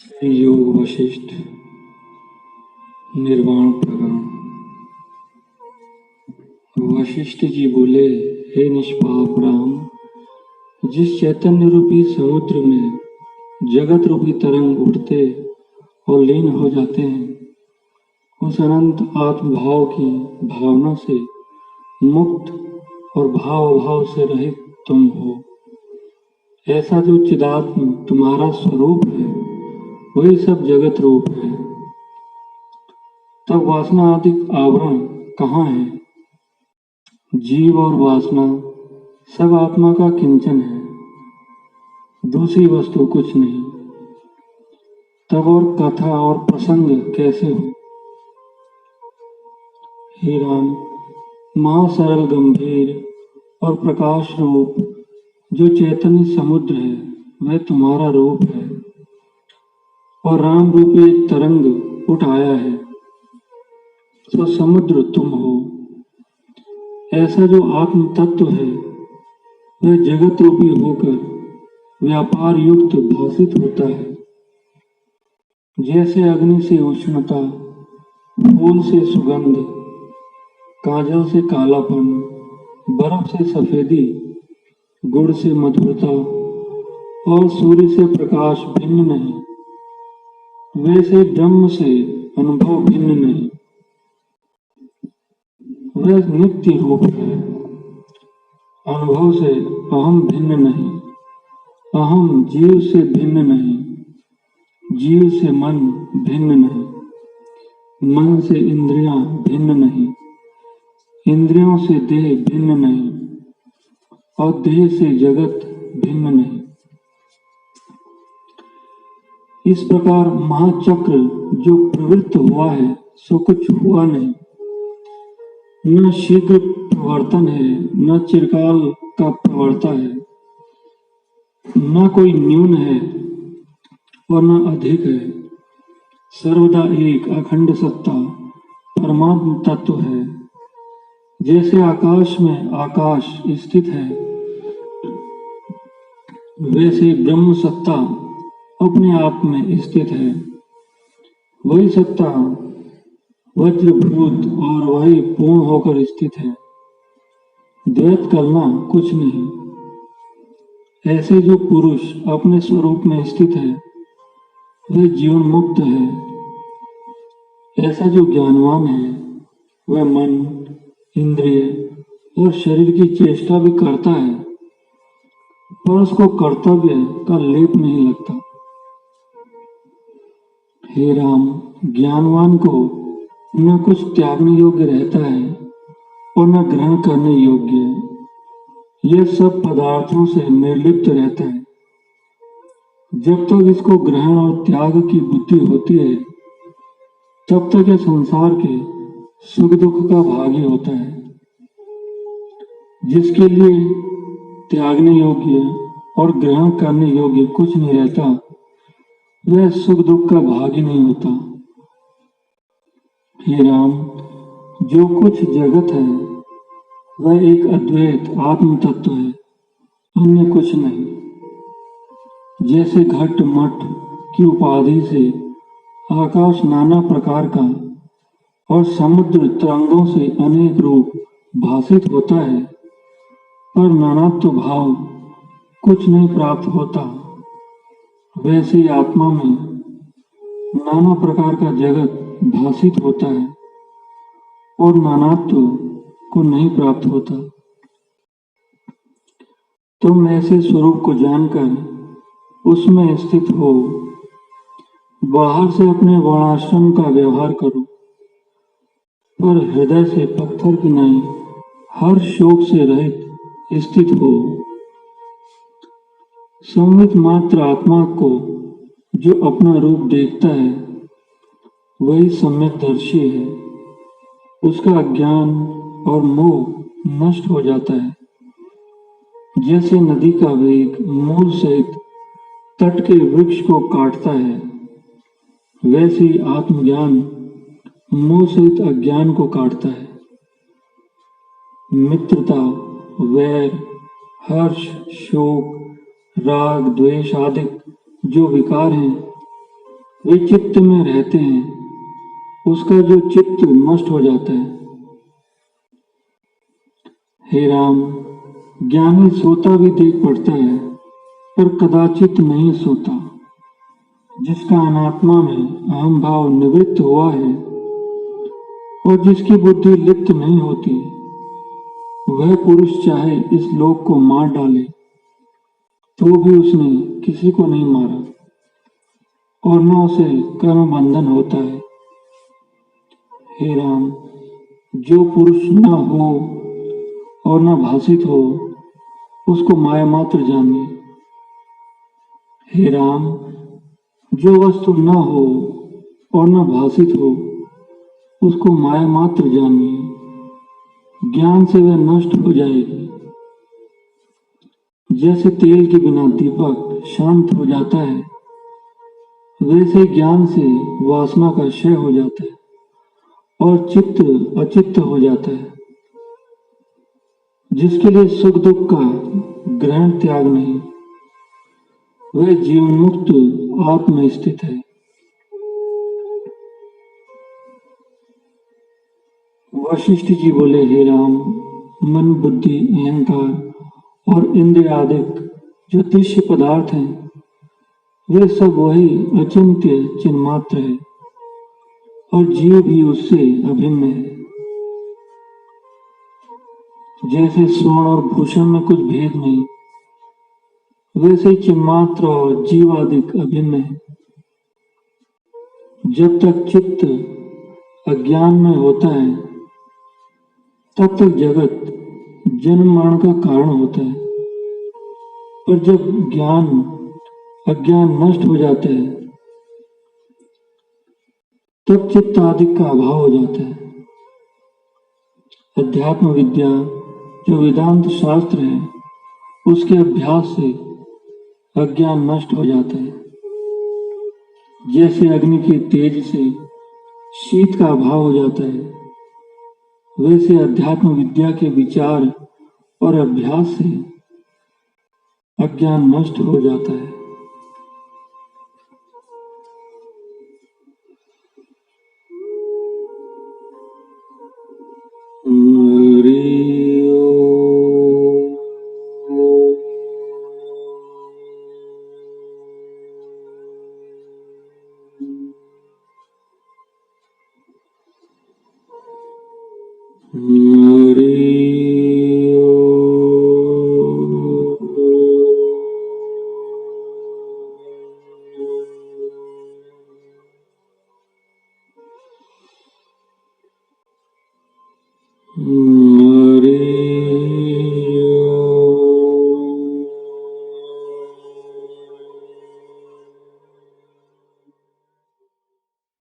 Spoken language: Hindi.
योग वशिष्ठ निर्वाण प्रकरण। वशिष्ठ जी बोले, हे निष्पाप राम, जिस चैतन्य रूपी समुद्र में जगत रूपी तरंग उठते और लीन हो जाते हैं, उस अनंत आत्मभाव की भावना से मुक्त और भाव भाव से रहित तुम हो। ऐसा जो चिदात्म तुम्हारा स्वरूप है, वही सब जगत रूप है। तब वासना आदि आवरण कहाँ है? जीव और वासना सब आत्मा का किंचन है, दूसरी वस्तु कुछ नहीं। तब और कथा और प्रसंग कैसे हो? हे राम, महासरल गंभीर और प्रकाश रूप जो चैतन्य समुद्र है, वह तुम्हारा रूप है। और राम रूपी तरंग उठ आया है, तो समुद्र तुम हो। ऐसा जो आत्म तत्व है, वह जगत रूपी होकर व्यापार युक्त भाषित होता है। जैसे अग्नि से उष्णता, फूल से सुगंध, काजल से कालापन, बर्फ से सफेदी, गुड़ से मधुरता और सूर्य से प्रकाश भिन्न नहीं, वैसे ब्रह्म से अनुभव भिन्न नहीं। वह नित्य रूप है, अनुभव से अहम भिन्न नहीं, अहम जीव से भिन्न नहीं, जीव से मन भिन्न नहीं, मन से इंद्रियां भिन्न नहीं, इंद्रियों से देह भिन्न नहीं, और देह से जगत भिन्न नहीं। इस प्रकार महाचक्र जो प्रवृत्त हुआ है, सो कुछ हुआ नहीं। न शीघ्र प्रवर्तन है, न चिरकाल का प्रवर्ता है, न कोई न्यून है और न अधिक है। सर्वदा एक अखंड सत्ता परमात्म तत्व है। जैसे आकाश में आकाश स्थित है, वैसे ब्रह्म सत्ता अपने आप में स्थित है। वही सत्ता वज्रभूत और वही पूर्ण होकर स्थित है। द्वैत करना कुछ नहीं। ऐसे जो पुरुष अपने स्वरूप में स्थित है, वह जीवन मुक्त है। ऐसा जो ज्ञानवान है, वह मन, इंद्रिय और शरीर की चेष्टा भी करता है, पर उसको कर्तव्य का लेप नहीं लगता। हे राम, ज्ञानवान को न कुछ त्यागने योग्य रहता है और न ग्रहण करने योग्य। यह सब पदार्थों से निर्लिप्त रहता है। जब तक इसको ग्रहण और त्याग की बुद्धि होती है, तब तक यह संसार के सुख दुख का भागी होता है। जिसके लिए त्यागने योग्य और ग्रहण करने योग्य कुछ नहीं रहता, वह सुख दुख का भागी नहीं होता। हे राम, जो कुछ जगत है, वह एक अद्वैत आत्म तत्व है, अन्य कुछ नहीं। जैसे घट मठ की उपाधि से आकाश नाना प्रकार का और समुद्र तरंगों से अनेक रूप भाषित होता है, पर नानात्व भाव कुछ नहीं प्राप्त होता, वैसे ही आत्मा में नाना प्रकार का जगत भाषित होता है और नानात्व को नहीं प्राप्त होता। तुम ऐसे स्वरूप को जानकर उसमें स्थित हो। बाहर से अपने वर्णाश्रम का व्यवहार करो, पर हृदय से पत्थर की नहीं, हर शोक से रहित स्थित हो। संवित मात्र आत्मा को जो अपना रूप देखता है, वही सम्यकदर्शी है। उसका अज्ञान और मोह नष्ट हो जाता है। जैसे नदी का वेग मूल सहित तट के वृक्ष को काटता है, वैसे ही आत्मज्ञान मोह सहित अज्ञान को काटता है। मित्रता, वैर, हर्ष, शोक, राग, द्वेष आदि जो विकार हैं, वे चित्त में रहते हैं, उसका जो चित्त नष्ट हो जाता है। हे राम, ज्ञानी सोता भी देख पड़ता है, पर कदाचित नहीं सोता। जिसका अनात्मा में अहम भाव निवृत्त हुआ है और जिसकी बुद्धि लिप्त नहीं होती, वह पुरुष चाहे इस लोक को मार डाले तो भी उसने किसी को नहीं मारा और न उसे कर्म बंधन होता है। हे राम, जो पुरुष न हो और न भाषित हो, उसको माया मात्र जानिए। हे राम, जो वस्तु न हो और न भाषित हो, उसको माया मात्र जानिए। ज्ञान से वह नष्ट हो जाएगी। जैसे तेल के बिना दीपक शांत हो जाता है, वैसे ज्ञान से वासना का क्षय हो जाता है और चित्त अचित्त हो जाता है। जिसके लिए सुख दुख का ग्रहण त्याग नहीं, वह जीवन मुक्त आत्म स्थित है। वशिष्ठ जी बोले, हे राम, मन बुद्धि अहंकार और इंद्रिय आदि जो दृश्य पदार्थ हैं, वे सब वही अचिंत्य चिन्मात्र है और जीव भी उससे अभिन्न है। जैसे स्वर्ण और भूषण में कुछ भेद नहीं, वैसे चिन्मात्र और जीव आदि अभिन्न है। जब तक चित्त अज्ञान में होता है, तब तक जगत जन्म मरण का कारण होता है, पर जब अज्ञान नष्ट हो जाता है, तब चित्त आदि का अभाव हो जाता है। अध्यात्म विद्या जो वेदांत शास्त्र है, उसके अभ्यास से अज्ञान नष्ट हो जाता है। जैसे अग्नि के तेज से शीत का अभाव हो जाता है, वैसे अध्यात्म विद्या के विचार और अभ्यास से अज्ञान नष्ट हो जाता है।